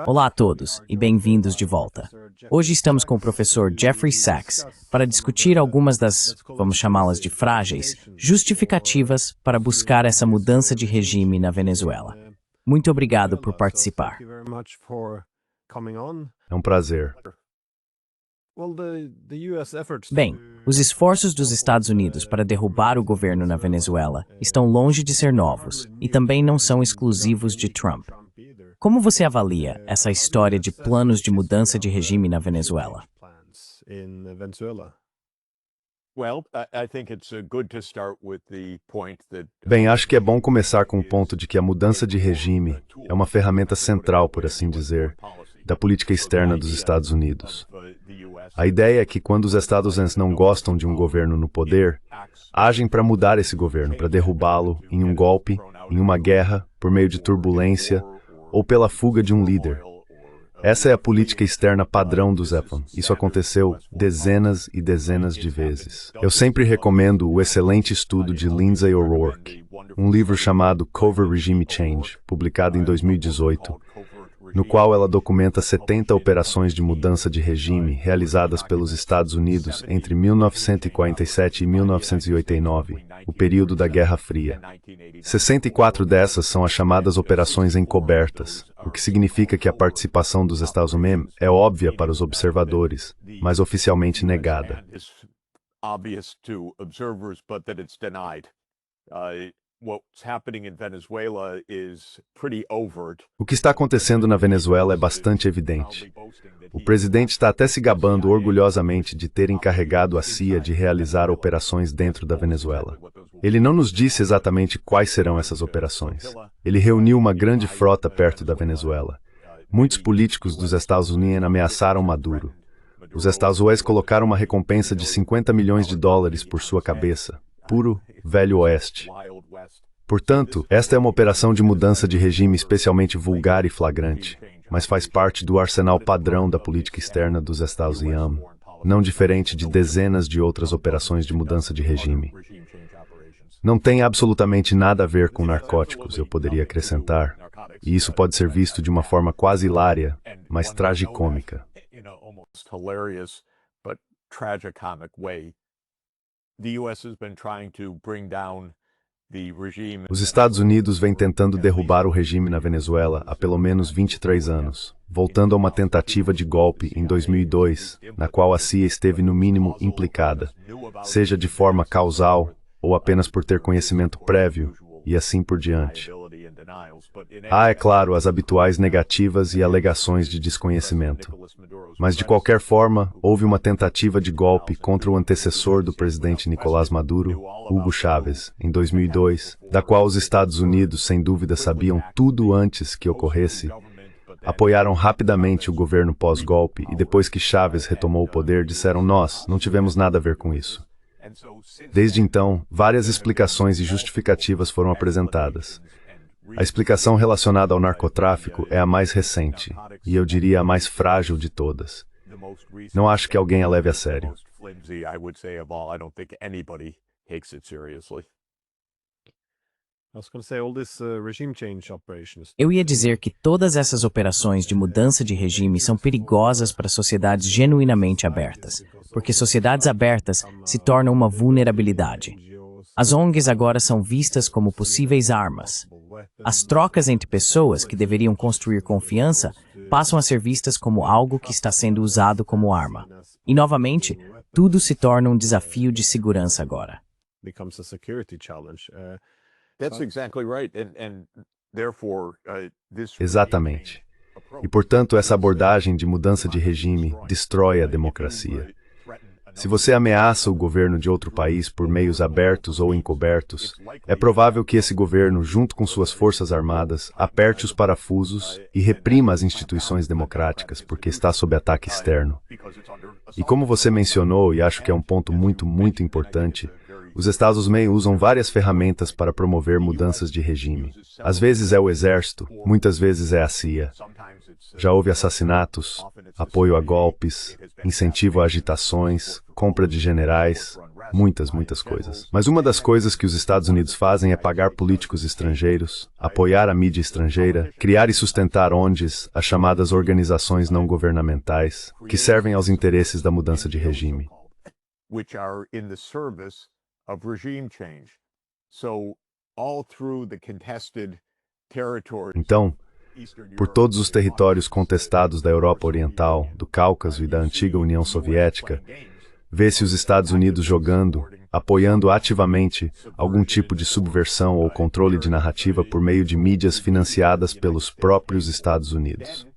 Olá a todos e bem-vindos de volta. Hoje estamos com o professor Jeffrey Sachs para discutir algumas das, vamos chamá-las de frágeis, justificativas para buscar essa mudança de regime na Venezuela. Muito obrigado por participar. É um prazer. Bem, os esforços dos Estados Unidos para derrubar o governo na Venezuela estão longe de ser novos e também não são exclusivos de Trump. Como você avalia essa história de planos de mudança de regime na Venezuela? Bem, acho que é bom começar com o ponto de que a mudança de regime é uma ferramenta central, por assim dizer, da política externa dos Estados Unidos. A ideia é que quando os Estados Unidos não gostam de um governo no poder, agem para mudar esse governo, para derrubá-lo em um golpe, em uma guerra, por meio de turbulência ou pela fuga de um líder. Essa é a política externa padrão do Zeppelin. Isso aconteceu dezenas e dezenas de vezes. Eu sempre recomendo o excelente estudo de Lindsay O'Rourke, um livro chamado Covert Regime Change, publicado em 2018, no qual ela documenta 70 operações de mudança de regime realizadas pelos Estados Unidos entre 1947 e 1989, o período da Guerra Fria. 64 dessas são as chamadas operações encobertas, o que significa que a participação dos Estados Unidos é óbvia para os observadores, mas oficialmente negada. O que está acontecendo na Venezuela é bastante evidente. O presidente está até se gabando orgulhosamente de ter encarregado a CIA de realizar operações dentro da Venezuela. Ele não nos disse exatamente quais serão essas operações. Ele reuniu uma grande frota perto da Venezuela. Muitos políticos dos Estados Unidos ameaçaram Maduro. Os Estados Unidos colocaram uma recompensa de $50 milhões por sua cabeça. Puro Velho Oeste. Portanto, esta é uma operação de mudança de regime especialmente vulgar e flagrante, mas faz parte do arsenal padrão da política externa dos Estados Unidos, não diferente de dezenas de outras operações de mudança de regime. Não tem absolutamente nada a ver com narcóticos, eu poderia acrescentar, e isso pode ser visto de uma forma quase hilária, mas tragicômica. Os Estados Unidos vêm tentando derrubar o regime na Venezuela há pelo menos 23 anos, voltando a uma tentativa de golpe em 2002, na qual a CIA esteve no mínimo implicada, seja de forma causal ou apenas por ter conhecimento prévio, e assim por diante. Há, é claro, as habituais negativas e alegações de desconhecimento. Mas, de qualquer forma, houve uma tentativa de golpe contra o antecessor do presidente Nicolás Maduro, Hugo Chávez, em 2002, da qual os Estados Unidos, sem dúvida, sabiam tudo antes que ocorresse. Apoiaram rapidamente o governo pós-golpe e depois que Chávez retomou o poder, disseram: nós não tivemos nada a ver com isso. Desde então, várias explicações e justificativas foram apresentadas. A explicação relacionada ao narcotráfico é a mais recente, e eu diria a mais frágil de todas. Não acho que alguém a leve a sério. Eu ia dizer que todas essas operações de mudança de regime são perigosas para sociedades genuinamente abertas, porque sociedades abertas se tornam uma vulnerabilidade. As ONGs agora são vistas como possíveis armas. As trocas entre pessoas que deveriam construir confiança passam a ser vistas como algo que está sendo usado como arma. E, novamente, tudo se torna um desafio de segurança agora. Exatamente. E, portanto, essa abordagem de mudança de regime destrói a democracia. Se você ameaça o governo de outro país por meios abertos ou encobertos, é provável que esse governo, junto com suas forças armadas, aperte os parafusos e reprima as instituições democráticas, porque está sob ataque externo. E como você mencionou, e acho que é um ponto muito importante, os Estados Unidos usam várias ferramentas para promover mudanças de regime. Às vezes é o exército, muitas vezes é a CIA. Já houve assassinatos, apoio a golpes, incentivo a agitações, compra de generais, muitas coisas. Mas uma das coisas que os Estados Unidos fazem é pagar políticos estrangeiros, apoiar a mídia estrangeira, criar e sustentar ONGs, as chamadas organizações não governamentais, que servem aos interesses da mudança de regime. Então, por todos os territórios contestados da Europa Oriental, do Cáucaso e da antiga União Soviética, vê-se os Estados Unidos jogando, apoiando ativamente algum tipo de subversão ou controle de narrativa por meio de mídias financiadas pelos próprios Estados Unidos.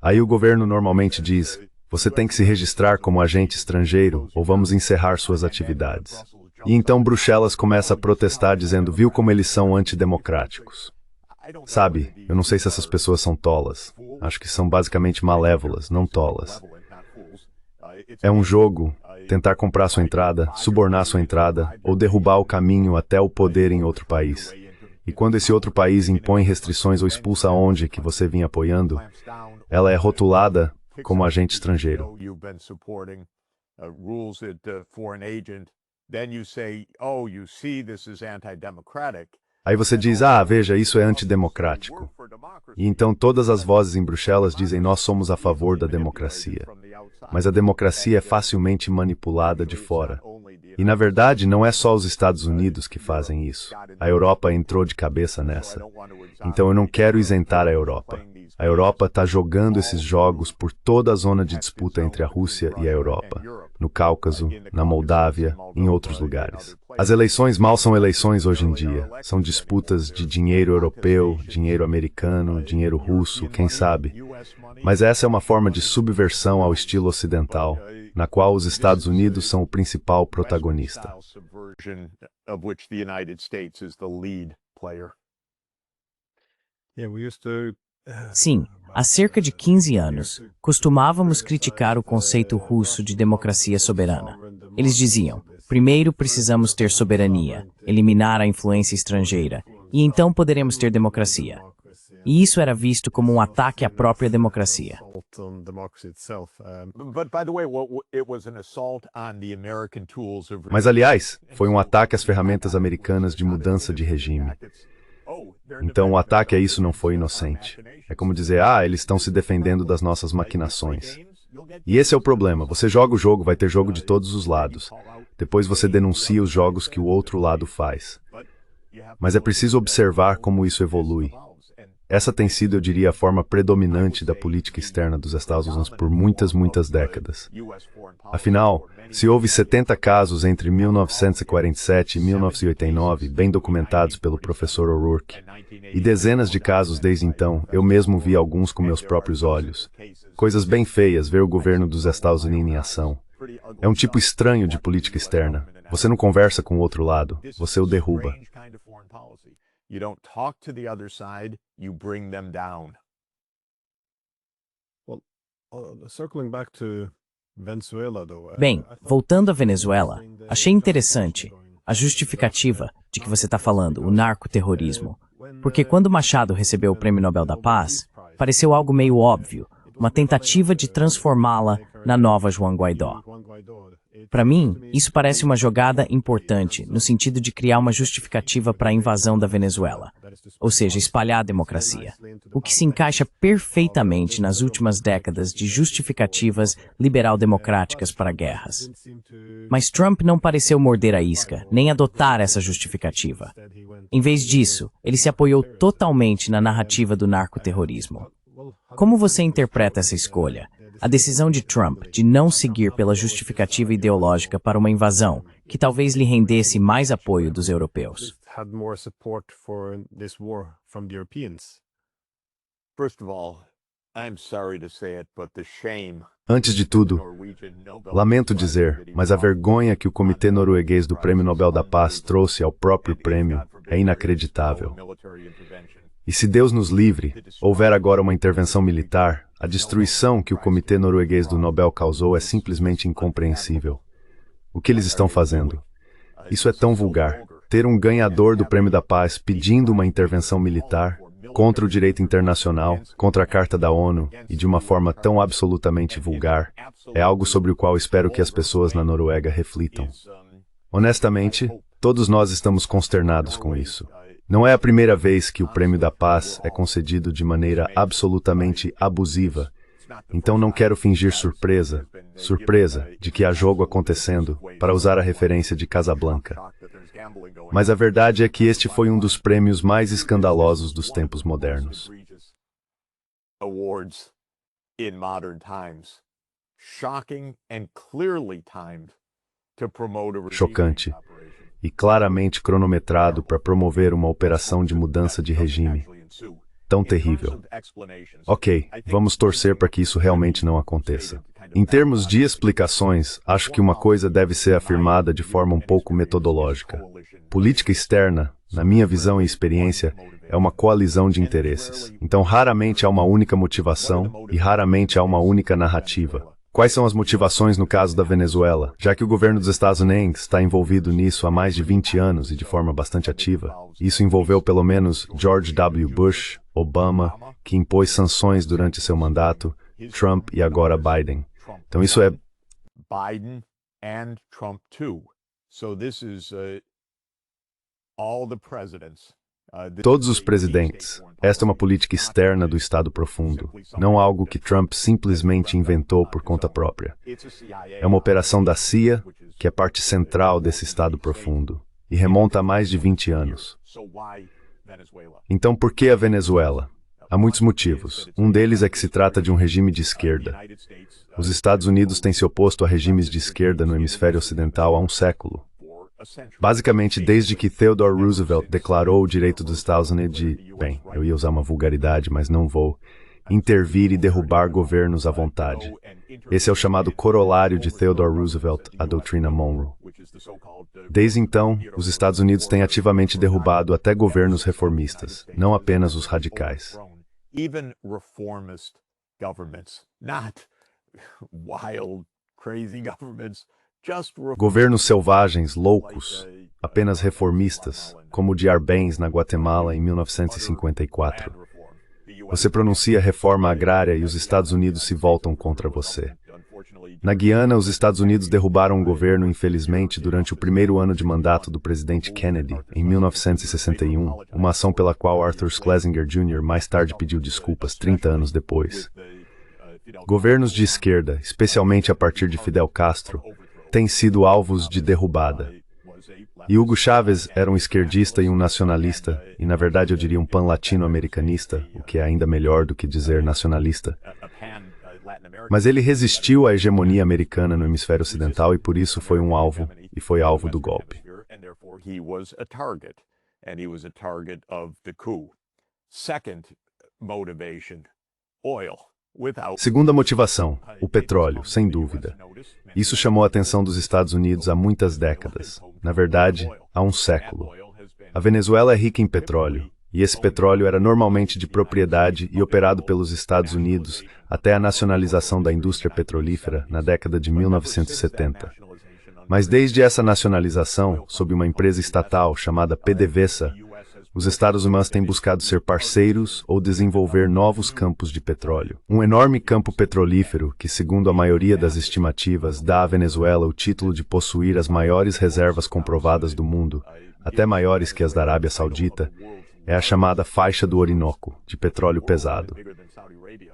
Aí o governo normalmente diz: você tem que se registrar como agente estrangeiro ou vamos encerrar suas atividades. E então Bruxelas começa a protestar dizendo: viu como eles são antidemocráticos. Sabe, eu não sei se essas pessoas são tolas. Acho que são basicamente malévolas, não tolas. É um jogo, tentar comprar sua entrada, subornar sua entrada, ou derrubar o caminho até o poder em outro país. E quando esse outro país impõe restrições ou expulsa a ONG que você vinha apoiando, ela é rotulada como agente estrangeiro. Aí você diz: ah, veja, isso é antidemocrático. E então todas as vozes em Bruxelas dizem: nós somos a favor da democracia. Mas a democracia é facilmente manipulada de fora. E na verdade não é só os Estados Unidos que fazem isso. A Europa entrou de cabeça nessa. Então eu não quero isentar a Europa. A Europa está jogando esses jogos por toda a zona de disputa entre a Rússia e a Europa. No Cáucaso, na Moldávia, em outros lugares. As eleições mal são eleições hoje em dia. São disputas de dinheiro europeu, dinheiro americano, dinheiro russo, quem sabe. Mas essa é uma forma de subversão ao estilo ocidental, na qual os Estados Unidos são o principal protagonista. Sim, há cerca de 15 anos, costumávamos criticar o conceito russo de democracia soberana. Eles diziam: primeiro precisamos ter soberania, eliminar a influência estrangeira, e então poderemos ter democracia. E isso era visto como um ataque à própria democracia. Mas, aliás, foi um ataque às ferramentas americanas de mudança de regime. Então, o ataque a isso não foi inocente. É como dizer: ah, eles estão se defendendo das nossas maquinações. E esse é o problema. Você joga o jogo, vai ter jogo de todos os lados. Depois você denuncia os jogos que o outro lado faz. Mas é preciso observar como isso evolui. Essa tem sido, eu diria, a forma predominante da política externa dos Estados Unidos por muitas décadas. Afinal, se houve 70 casos entre 1947 e 1989, bem documentados pelo professor O'Rourke, e dezenas de casos desde então, eu mesmo vi alguns com meus próprios olhos. Coisas bem feias ver o governo dos Estados Unidos em ação. É um tipo estranho de política externa. Você não conversa com o outro lado, você o derruba. You don't talk to the other side, you bring them down. Bem, voltando à Venezuela, achei interessante a justificativa de que você está falando, o narcoterrorismo. Porque quando Machado recebeu o Prêmio Nobel da Paz, pareceu algo meio óbvio, uma tentativa de transformá-la na nova Juan Guaidó. Para mim, isso parece uma jogada importante, no sentido de criar uma justificativa para a invasão da Venezuela, ou seja, espalhar a democracia, o que se encaixa perfeitamente nas últimas décadas de justificativas liberal-democráticas para guerras. Mas Trump não pareceu morder a isca, nem adotar essa justificativa. Em vez disso, ele se apoiou totalmente na narrativa do narcoterrorismo. Como você interpreta essa escolha? A decisão de Trump de não seguir pela justificativa ideológica para uma invasão que talvez lhe rendesse mais apoio dos europeus. Antes de tudo, lamento dizer, mas a vergonha que o Comitê Norueguês do Prêmio Nobel da Paz trouxe ao próprio prêmio é inacreditável. E se Deus nos livre, houver agora uma intervenção militar, a destruição que o Comitê Norueguês do Nobel causou é simplesmente incompreensível. O que eles estão fazendo? Isso é tão vulgar. Ter um ganhador do Prêmio da Paz pedindo uma intervenção militar contra o direito internacional, contra a Carta da ONU e de uma forma tão absolutamente vulgar, é algo sobre o qual espero que as pessoas na Noruega reflitam. Honestamente, todos nós estamos consternados com isso. Não é a primeira vez que o Prêmio da Paz é concedido de maneira absolutamente abusiva. Então não quero fingir surpresa de que há jogo acontecendo, para usar a referência de Casablanca. Mas a verdade é que este foi um dos prêmios mais escandalosos dos tempos modernos. Awards in modern times. Shocking and clearly timed to promote a regime Chocante e claramente cronometrado para promover uma operação de mudança de regime. Tão terrível. Ok, vamos torcer para que isso realmente não aconteça. Em termos de explicações, acho que uma coisa deve ser afirmada de forma um pouco metodológica. Política externa, na minha visão e experiência, é uma coalizão de interesses. Então, raramente há uma única motivação e raramente há uma única narrativa. Quais são as motivações no caso da Venezuela? Já que o governo dos Estados Unidos está envolvido nisso há mais de 20 anos e de forma bastante ativa. Isso envolveu pelo menos George W. Bush, Obama, que impôs sanções durante seu mandato, Trump e agora Biden. Então isso é Biden and Trump too. So this is all the presidents. todos os presidentes. Esta é uma política externa do Estado profundo, não algo que Trump simplesmente inventou por conta própria. É uma operação da CIA, que é parte central desse Estado profundo, e remonta a mais de 20 anos. Então, por que a Venezuela? Há muitos motivos. Um deles é que se trata de um regime de esquerda. Os Estados Unidos têm se oposto a regimes de esquerda no hemisfério ocidental há um século. Basicamente, desde que Theodore Roosevelt declarou o direito dos Estados Unidos de, bem, eu ia usar uma vulgaridade, mas não vou, intervir e derrubar governos à vontade. Esse é o chamado corolário de Theodore Roosevelt, a doutrina Monroe. Desde então, os Estados Unidos têm ativamente derrubado até governos reformistas, não apenas os radicais. Even reformist governments, not wild, crazy governments. Governos selvagens, loucos, apenas reformistas, como o de Arbenz na Guatemala em 1954. Você pronuncia reforma agrária e os Estados Unidos se voltam contra você. Na Guiana, os Estados Unidos derrubaram um governo, infelizmente, durante o primeiro ano de mandato do presidente Kennedy, em 1961, uma ação pela qual Arthur Schlesinger Jr. mais tarde pediu desculpas 30 anos depois. Governos de esquerda, especialmente a partir de Fidel Castro, têm sido alvos de derrubada. E Hugo Chávez era um esquerdista e um nacionalista, e na verdade eu diria um pan-latino-americanista, o que é ainda melhor do que dizer nacionalista. Mas ele resistiu à hegemonia americana no hemisfério ocidental e por isso foi um alvo, e foi alvo do golpe. Segunda motivação, o petróleo, sem dúvida. Isso chamou a atenção dos Estados Unidos há muitas décadas. Na verdade, há um século. A Venezuela é rica em petróleo, e esse petróleo era normalmente de propriedade e operado pelos Estados Unidos até a nacionalização da indústria petrolífera na década de 1970. Mas desde essa nacionalização, sob uma empresa estatal chamada PDVSA, os Estados Unidos têm buscado ser parceiros ou desenvolver novos campos de petróleo. Um enorme campo petrolífero que, segundo a maioria das estimativas, dá à Venezuela o título de possuir as maiores reservas comprovadas do mundo, até maiores que as da Arábia Saudita, é a chamada faixa do Orinoco, de petróleo pesado.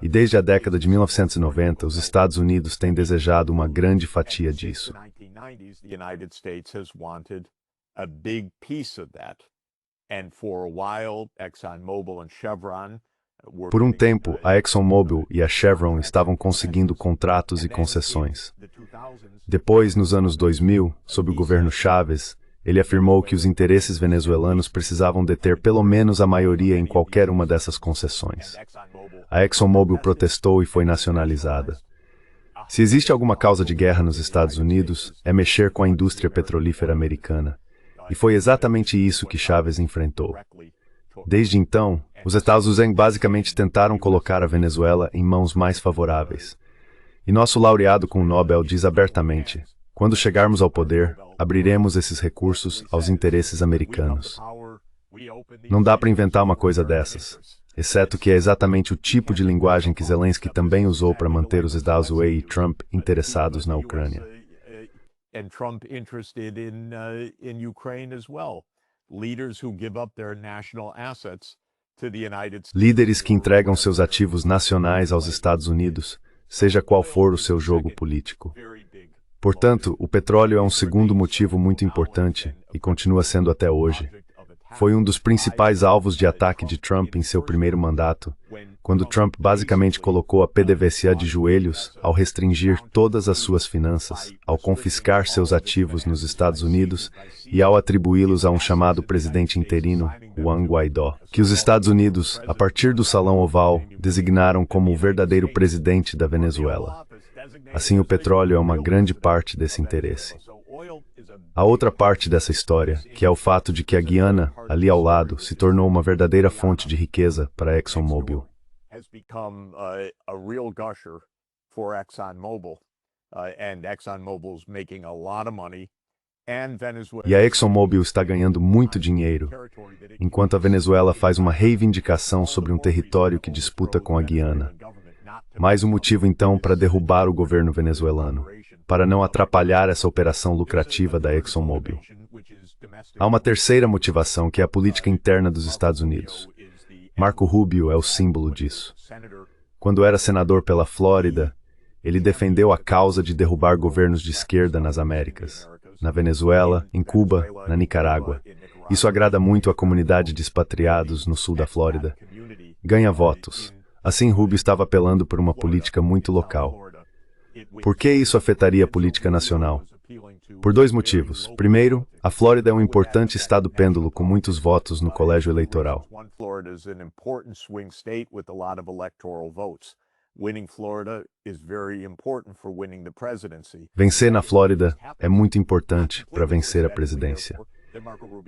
E desde a década de 1990, os Estados Unidos têm desejado uma grande fatia disso. Por um tempo, a ExxonMobil e a Chevron estavam conseguindo contratos e concessões. Depois, nos anos 2000, sob o governo Chávez, ele afirmou que os interesses venezuelanos precisavam deter pelo menos a maioria em qualquer uma dessas concessões. A ExxonMobil protestou e foi nacionalizada. Se existe alguma causa de guerra nos Estados Unidos, é mexer com a indústria petrolífera americana. E foi exatamente isso que Chávez enfrentou. Desde então, os Estados Unidos basicamente tentaram colocar a Venezuela em mãos mais favoráveis. E nosso laureado com o Nobel diz abertamente: quando chegarmos ao poder, abriremos esses recursos aos interesses americanos. Não dá para inventar uma coisa dessas, exceto que é exatamente o tipo de linguagem que Zelensky também usou para manter os Estados Unidos e Trump interessados na Ucrânia. and Trump interested in Ukraine as well. Leaders who give up their national assets to the United States. Líderes que entregam seus ativos nacionais aos Estados Unidos, seja qual for o seu jogo político. Portanto, o petróleo é um segundo motivo muito importante e continua sendo até hoje. Foi um dos principais alvos de ataque de Trump em seu primeiro mandato, quando Trump basicamente colocou a PDVSA de joelhos ao restringir todas as suas finanças, ao confiscar seus ativos nos Estados Unidos e ao atribuí-los a um chamado presidente interino, Juan Guaidó, que os Estados Unidos, a partir do Salão Oval, designaram como o verdadeiro presidente da Venezuela. Assim, o petróleo é uma grande parte desse interesse. A outra parte dessa história, que é o fato de que a Guiana, ali ao lado, se tornou uma verdadeira fonte de riqueza para a ExxonMobil. Has become a real gusher for ExxonMobil, and ExxonMobil's making a lot of money, and Venezuela. E a ExxonMobil está ganhando muito dinheiro, enquanto a Venezuela faz uma reivindicação sobre um território que disputa com a Guiana. Mais um motivo, então, para derrubar o governo venezuelano, para não atrapalhar essa operação lucrativa da ExxonMobil. Há uma terceira motivação, que é a política interna dos Estados Unidos. Marco Rubio é o símbolo disso. Quando era senador pela Flórida, ele defendeu a causa de derrubar governos de esquerda nas Américas, na Venezuela, em Cuba, na Nicarágua. Isso agrada muito à comunidade de expatriados no sul da Flórida. Ganha votos. Assim, Rubio estava apelando por uma política muito local. Por que isso afetaria a política nacional? Por dois motivos. Primeiro, a Flórida é um importante estado pêndulo com muitos votos no colégio eleitoral. Vencer na Flórida é muito importante para vencer a presidência.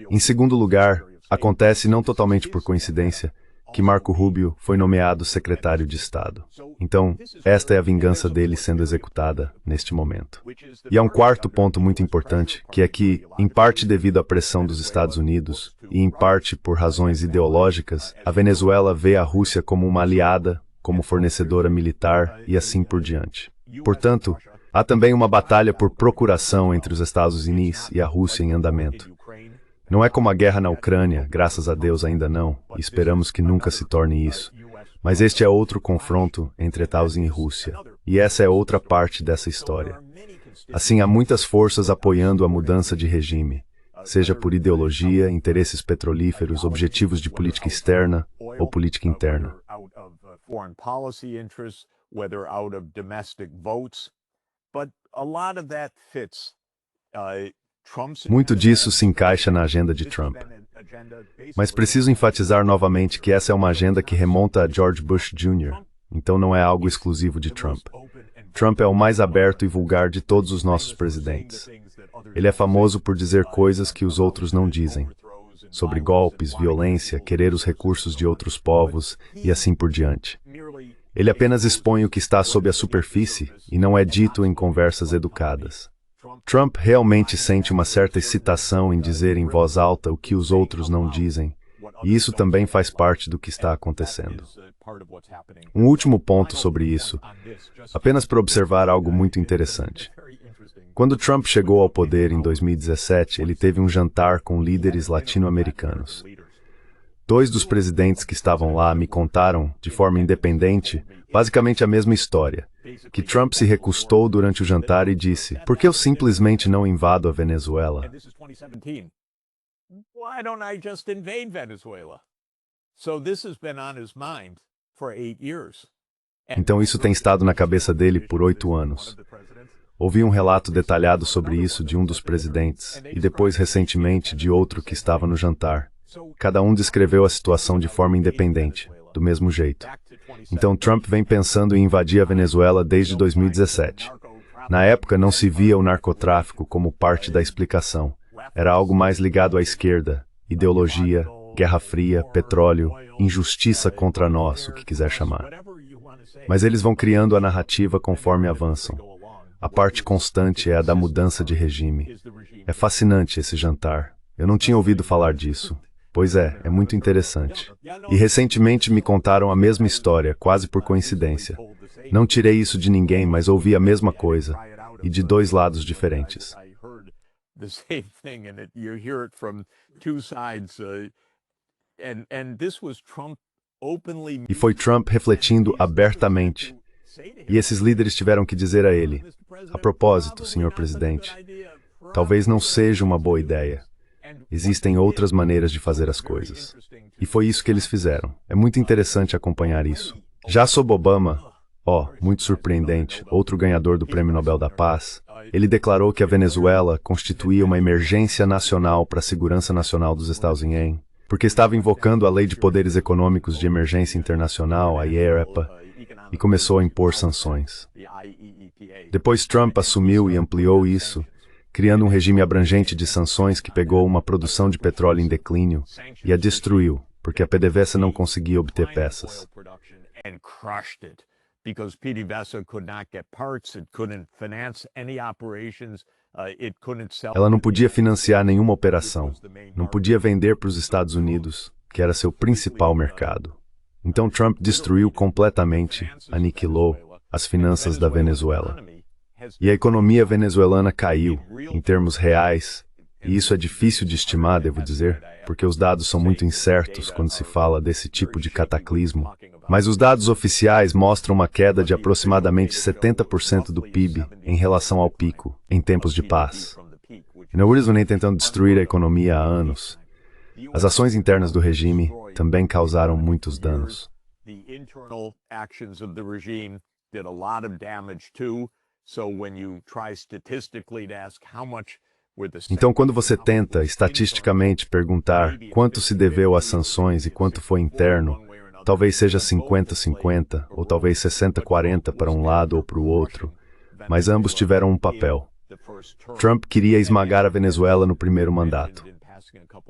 Em segundo lugar, acontece não totalmente por coincidência que Marco Rubio foi nomeado secretário de Estado. Então, esta é a vingança dele sendo executada neste momento. E há um quarto ponto muito importante, que é que, em parte devido à pressão dos Estados Unidos, e em parte por razões ideológicas, a Venezuela vê a Rússia como uma aliada, como fornecedora militar e assim por diante. Portanto, há também uma batalha por procuração entre os Estados Unidos e a Rússia em andamento. Não é como a guerra na Ucrânia, graças a Deus ainda não, e esperamos que nunca se torne isso. Mas este é outro confronto entre Estados Unidos e Rússia, e essa é outra parte dessa história. Assim, há muitas forças apoiando a mudança de regime, seja por ideologia, interesses petrolíferos, objetivos de política externa ou política interna. Muito disso se encaixa na agenda de Trump. Mas preciso enfatizar novamente que essa é uma agenda que remonta a George Bush Jr., então não é algo exclusivo de Trump. Trump é o mais aberto e vulgar de todos os nossos presidentes. Ele é famoso por dizer coisas que os outros não dizem, sobre golpes, violência, querer os recursos de outros povos e assim por diante. Ele apenas expõe o que está sob a superfície e não é dito em conversas educadas. Trump realmente sente uma certa excitação em dizer em voz alta o que os outros não dizem, e isso também faz parte do que está acontecendo. Um último ponto sobre isso, apenas para observar algo muito interessante. Quando Trump chegou ao poder em 2017, ele teve um jantar com líderes latino-americanos. Dois dos presidentes que estavam lá me contaram, de forma independente, basicamente a mesma história, que Trump se recustou durante o jantar e disse: "Por que eu simplesmente não invado a Venezuela?" Então isso tem estado na cabeça dele por 8 anos. Ouvi um relato detalhado sobre isso de um dos presidentes, e depois recentemente de outro que estava no jantar. Cada um descreveu a situação de forma independente, do mesmo jeito. Então Trump vem pensando em invadir a Venezuela desde 2017. Na época não se via o narcotráfico como parte da explicação. Era algo mais ligado à esquerda, ideologia, Guerra Fria, petróleo, injustiça contra nós, o que quiser chamar. Mas eles vão criando a narrativa conforme avançam. A parte constante é a da mudança de regime. É fascinante esse jantar. Eu não tinha ouvido falar disso. Pois é muito interessante. E recentemente me contaram a mesma história, quase por coincidência. Não tirei isso de ninguém, mas ouvi a mesma coisa, e de dois lados diferentes. the same thing, and you hear it from two sides. And this was Trump openly. E foi Trump refletindo abertamente. E esses líderes tiveram que dizer a ele: a propósito, senhor presidente, talvez não seja uma boa ideia. Existem outras maneiras de fazer as coisas. E foi isso que eles fizeram. É muito interessante acompanhar isso. Já sob Obama, muito surpreendente, outro ganhador do Prêmio Nobel da Paz, ele declarou que a Venezuela constituía uma emergência nacional para a segurança nacional dos Estados Unidos, porque estava invocando a Lei de Poderes Econômicos de Emergência Internacional, a IEEPA, e começou a impor sanções. Depois Trump assumiu e ampliou isso, criando um regime abrangente de sanções que pegou uma produção de petróleo em declínio e a destruiu, porque a PDVSA não conseguia obter peças. Because PDVSA could not get parts, it couldn't finance any operations, it couldn't sell. Ela não podia financiar nenhuma operação, não podia vender para os Estados Unidos, que era seu principal mercado. Então Trump destruiu completamente, aniquilou as finanças da Venezuela. E a economia venezuelana caiu, em termos reais, e isso é difícil de estimar, devo dizer, porque os dados são muito incertos quando se fala desse tipo de cataclismo. Mas os dados oficiais mostram uma queda de aproximadamente 70% do PIB em relação ao pico, em tempos de paz. E não eles vêm tentando destruir a economia há anos. As ações internas do regime também causaram muitos danos. Então, quando você tenta, estatisticamente, perguntar quanto se deveu às sanções e quanto foi interno, talvez seja 50-50, ou talvez 60-40 para um lado ou para o outro, mas ambos tiveram um papel. Trump queria esmagar a Venezuela no primeiro mandato.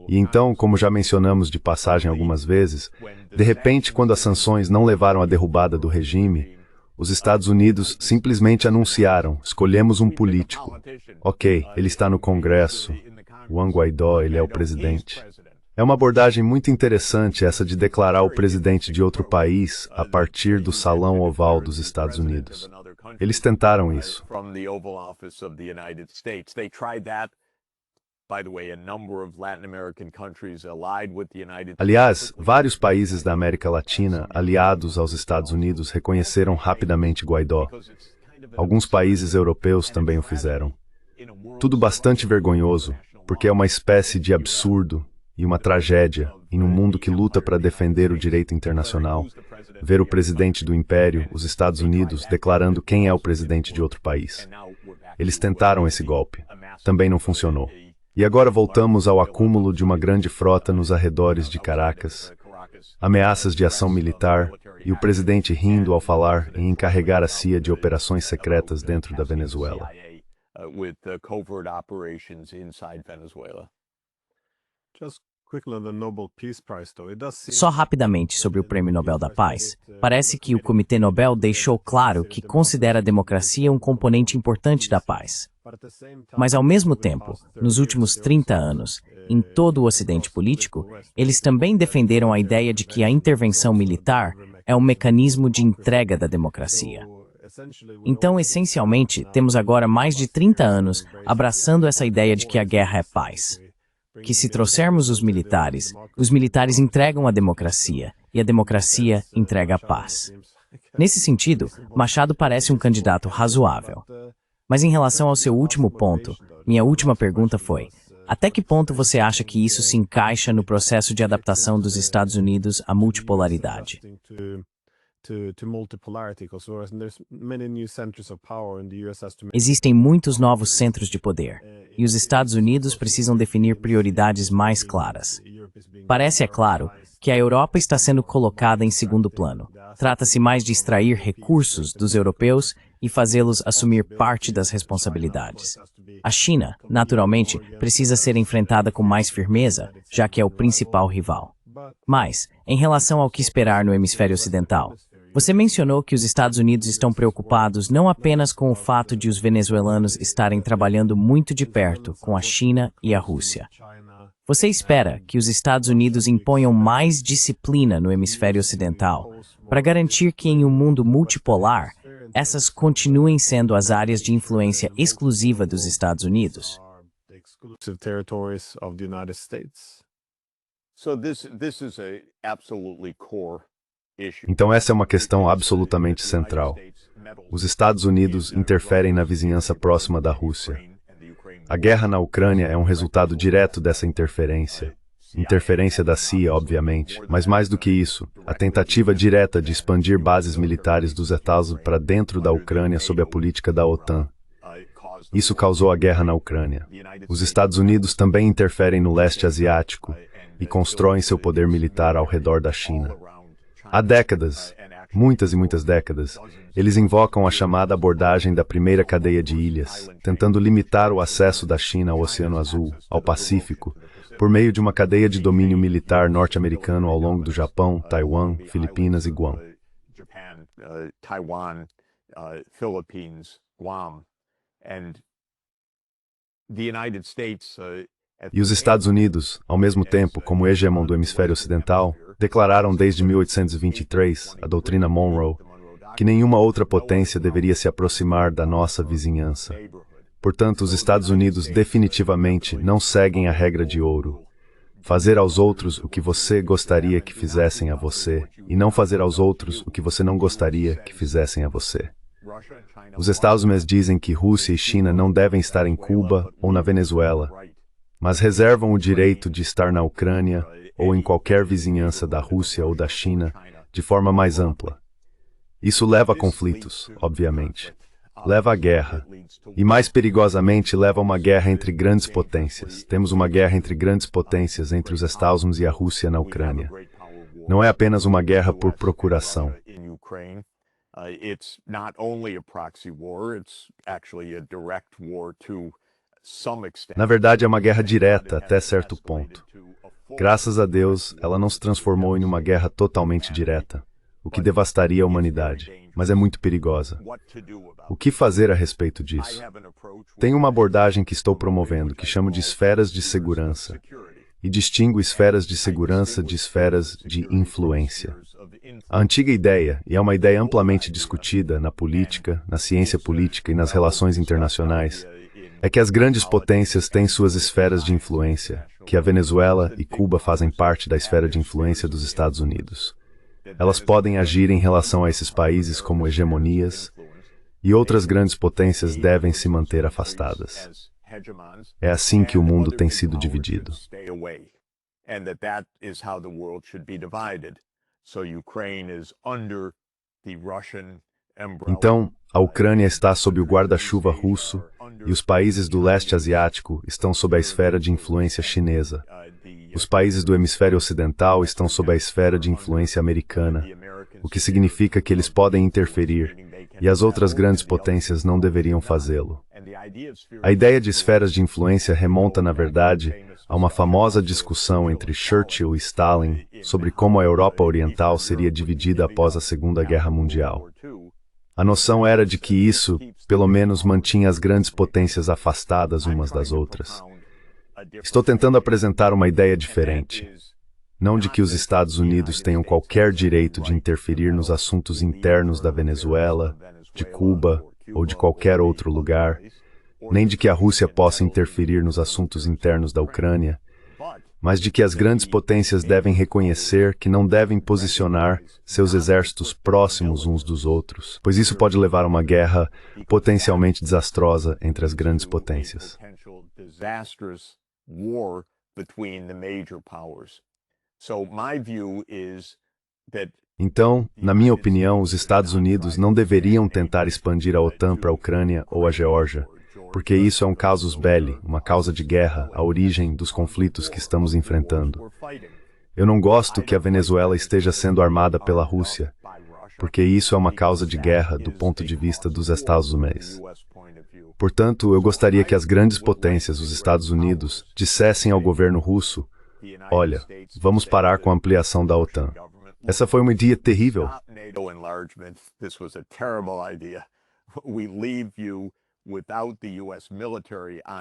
E então, como já mencionamos de passagem algumas vezes, de repente, quando as sanções não levaram à derrubada do regime, os Estados Unidos simplesmente anunciaram: escolhemos um político. Ok, ele está no Congresso. Juan Guaidó, ele é o presidente. É uma abordagem muito interessante essa de declarar o presidente de outro país a partir do Salão Oval dos Estados Unidos. Eles tentaram isso. Aliás, vários países da América Latina, aliados aos Estados Unidos, reconheceram rapidamente Guaidó. Alguns países europeus também o fizeram. Tudo bastante vergonhoso, porque é uma espécie de absurdo e uma tragédia, em um mundo que luta para defender o direito internacional, ver o presidente do império, os Estados Unidos, declarando quem é o presidente de outro país. Eles tentaram esse golpe. Também não funcionou. E agora voltamos ao acúmulo de uma grande frota nos arredores de Caracas, ameaças de ação militar e o presidente rindo ao falar em encarregar a CIA de operações secretas dentro da Venezuela. Só rapidamente sobre o Prêmio Nobel da Paz, parece que o Comitê Nobel deixou claro que considera a democracia um componente importante da paz. Mas, ao mesmo tempo, nos últimos 30 anos, em todo o Ocidente político, eles também defenderam a ideia de que a intervenção militar é um mecanismo de entrega da democracia. Então, essencialmente, temos agora mais de 30 anos abraçando essa ideia de que a guerra é paz. Que se trouxermos os militares entregam a democracia, e a democracia entrega a paz. Nesse sentido, Machado parece um candidato razoável. Mas em relação ao seu último ponto, minha última pergunta foi: até que ponto você acha que isso se encaixa no processo de adaptação dos Estados Unidos à multipolaridade? Existem muitos novos centros de poder, e os Estados Unidos precisam definir prioridades mais claras. Parece, é claro, que a Europa está sendo colocada em segundo plano. Trata-se mais de extrair recursos dos europeus e fazê-los assumir parte das responsabilidades. A China, naturalmente, precisa ser enfrentada com mais firmeza, já que é o principal rival. Mas, em relação ao que esperar no hemisfério ocidental, você mencionou que os Estados Unidos estão preocupados não apenas com o fato de os venezuelanos estarem trabalhando muito de perto com a China e a Rússia. Você espera que os Estados Unidos imponham mais disciplina no hemisfério ocidental para garantir que em um mundo multipolar, essas continuem sendo as áreas de influência exclusiva dos Estados Unidos? exclusive territories of the United States. So this is a absolutely core issue. Então essa é uma questão absolutamente central. Os Estados Unidos interferem na vizinhança próxima da Rússia. A guerra na Ucrânia é um resultado direto dessa interferência. Interferência da CIA, obviamente, mas mais do que isso, a tentativa direta de expandir bases militares dos Estados para dentro da Ucrânia sob a política da OTAN. Isso causou a guerra na Ucrânia. Os Estados Unidos também interferem no leste asiático e constroem seu poder militar ao redor da China. Há décadas, muitas e muitas décadas, eles invocam a chamada abordagem da primeira cadeia de ilhas, tentando limitar o acesso da China ao Oceano Azul, ao Pacífico, por meio de uma cadeia de domínio militar norte-americano ao longo do Japão, Taiwan, Filipinas e Guam. Taiwan, Philippines, Guam, and the United States. E os Estados Unidos, ao mesmo tempo, como hegemon do hemisfério ocidental, declararam desde 1823, a doutrina Monroe, que nenhuma outra potência deveria se aproximar da nossa vizinhança. Portanto, os Estados Unidos definitivamente não seguem a regra de ouro. Fazer aos outros o que você gostaria que fizessem a você, e não fazer aos outros o que você não gostaria que fizessem a você. Os Estados Unidos dizem que Rússia e China não devem estar em Cuba ou na Venezuela, mas reservam o direito de estar na Ucrânia ou em qualquer vizinhança da Rússia ou da China de forma mais ampla. Isso leva a conflitos, obviamente. Leva à guerra. E mais perigosamente leva a uma guerra entre grandes potências. Temos uma guerra entre grandes potências entre os Estados Unidos e a Rússia na Ucrânia. Não é apenas uma guerra por procuração. Na verdade, é uma guerra direta até certo ponto. Graças a Deus, ela não se transformou em uma guerra totalmente direta, o que devastaria a humanidade, mas é muito perigosa. O que fazer a respeito disso? Tenho uma abordagem que estou promovendo, que chamo de esferas de segurança, e distingo esferas de segurança de esferas de influência. A antiga ideia, e é uma ideia amplamente discutida na política, na ciência política e nas relações internacionais, é que as grandes potências têm suas esferas de influência, que a Venezuela e Cuba fazem parte da esfera de influência dos Estados Unidos. Elas podem agir em relação a esses países como hegemonias, e outras grandes potências devem se manter afastadas. É assim que o mundo tem sido dividido. Então, a Ucrânia está sob o guarda-chuva russo e os países do leste asiático estão sob a esfera de influência chinesa. Os países do hemisfério ocidental estão sob a esfera de influência americana, o que significa que eles podem interferir, e as outras grandes potências não deveriam fazê-lo. A ideia de esferas de influência remonta, na verdade, a uma famosa discussão entre Churchill e Stalin sobre como a Europa Oriental seria dividida após a Segunda Guerra Mundial. A noção era de que isso, pelo menos, mantinha as grandes potências afastadas umas das outras. Estou tentando apresentar uma ideia diferente. Não de que os Estados Unidos tenham qualquer direito de interferir nos assuntos internos da Venezuela, de Cuba ou de qualquer outro lugar, nem de que a Rússia possa interferir nos assuntos internos da Ucrânia, mas de que as grandes potências devem reconhecer que não devem posicionar seus exércitos próximos uns dos outros, pois isso pode levar a uma guerra potencialmente desastrosa entre as grandes potências. Então, na minha opinião, os Estados Unidos não deveriam tentar expandir a OTAN para a Ucrânia ou a Geórgia, porque isso é um casus belli, uma causa de guerra, a origem dos conflitos que estamos enfrentando. Eu não gosto que a Venezuela esteja sendo armada pela Rússia, porque isso é uma causa de guerra do ponto de vista dos Estados Unidos. Portanto, eu gostaria que as grandes potências, os Estados Unidos, dissessem ao governo russo: olha, vamos parar com a ampliação da OTAN. Essa foi uma ideia terrível.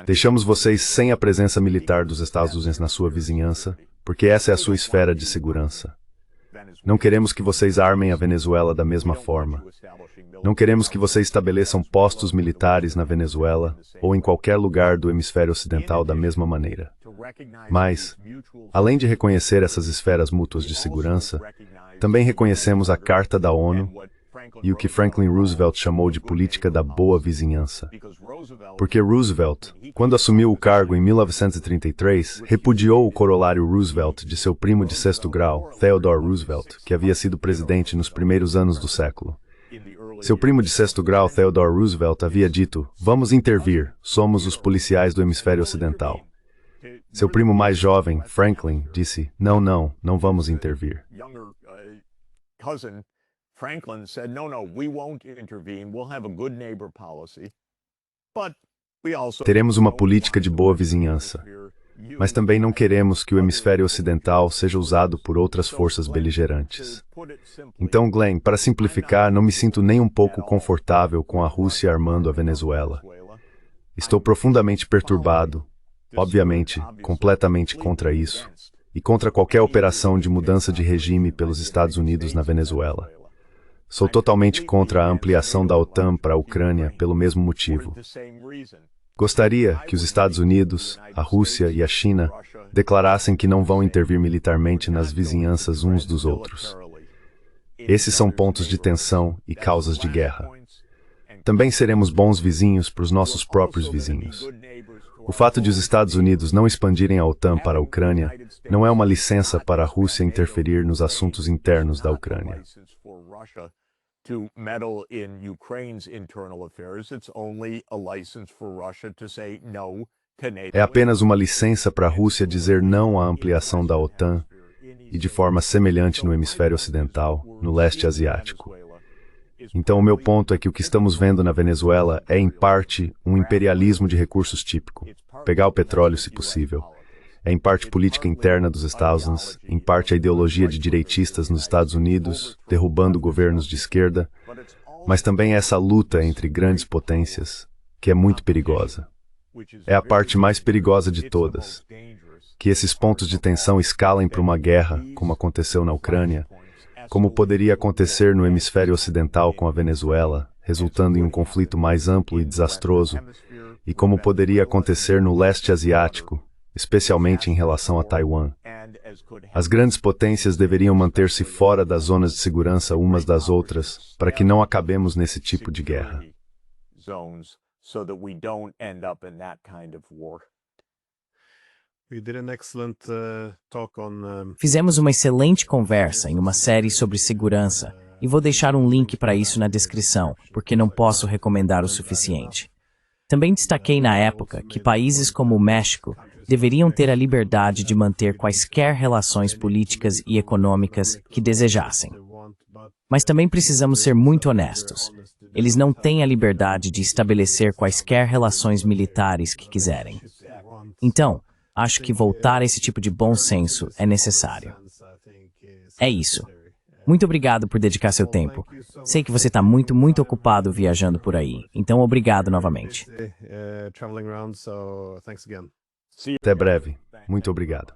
Deixamos vocês sem a presença militar dos Estados Unidos na sua vizinhança, porque essa é a sua esfera de segurança. Não queremos que vocês armem a Venezuela da mesma forma. Não queremos que vocês estabeleçam postos militares na Venezuela ou em qualquer lugar do hemisfério ocidental da mesma maneira. Mas, além de reconhecer essas esferas mútuas de segurança, também reconhecemos a Carta da ONU e o que Franklin Roosevelt chamou de política da boa vizinhança. Porque Roosevelt, quando assumiu o cargo em 1933, repudiou o corolário Roosevelt de seu primo de sexto grau, Theodore Roosevelt, que havia sido presidente nos primeiros anos do século. Seu primo de sexto grau, Theodore Roosevelt, havia dito: "Vamos intervir, somos os policiais do hemisfério ocidental." Seu primo mais jovem, Franklin, disse: "Não, não vamos intervir." Franklin said, no, we won't intervene. We'll have a good neighbor policy. But we also Teremos uma política de boa vizinhança, mas também não queremos que o hemisfério ocidental seja usado por outras forças beligerantes. Então, Glenn, para simplificar, não me sinto nem um pouco confortável com a Rússia armando a Venezuela. Estou profundamente perturbado, obviamente, completamente contra isso, e contra qualquer operação de mudança de regime pelos Estados Unidos na Venezuela. Sou totalmente contra a ampliação da OTAN para a Ucrânia pelo mesmo motivo. Gostaria que os Estados Unidos, a Rússia e a China declarassem que não vão intervir militarmente nas vizinhanças uns dos outros. Esses são pontos de tensão e causas de guerra. Também seremos bons vizinhos para os nossos próprios vizinhos. O fato de os Estados Unidos não expandirem a OTAN para a Ucrânia não é uma licença para a Rússia interferir nos assuntos internos da Ucrânia. To meddle in Ukraine's internal affairs, it's only a license for Russia to say no to NATO. É apenas uma licença para a Rússia dizer não à ampliação da OTAN e de forma semelhante no hemisfério ocidental, no leste asiático. Então o meu ponto é que o que estamos vendo na Venezuela é, em parte, um imperialismo de recursos típico, pegar o petróleo se possível. É em parte política interna dos Estados Unidos, em parte a ideologia de direitistas nos Estados Unidos, derrubando governos de esquerda, mas também essa luta entre grandes potências, que é muito perigosa. É a parte mais perigosa de todas. Que esses pontos de tensão escalem para uma guerra, como aconteceu na Ucrânia, como poderia acontecer no hemisfério ocidental com a Venezuela, resultando em um conflito mais amplo e desastroso, e como poderia acontecer no leste asiático, especialmente em relação a Taiwan. As grandes potências deveriam manter-se fora das zonas de segurança umas das outras, para que não acabemos nesse tipo de guerra. Fizemos uma excelente conversa em uma série sobre segurança, e vou deixar um link para isso na descrição, porque não posso recomendar o suficiente. Também destaquei na época que países como o México deveriam ter a liberdade de manter quaisquer relações políticas e econômicas que desejassem. Mas também precisamos ser muito honestos. Eles não têm a liberdade de estabelecer quaisquer relações militares que quiserem. Então, acho que voltar a esse tipo de bom senso é necessário. É isso. Muito obrigado por dedicar seu tempo. Sei que você está muito ocupado viajando por aí, então obrigado novamente. Até breve. Muito obrigado.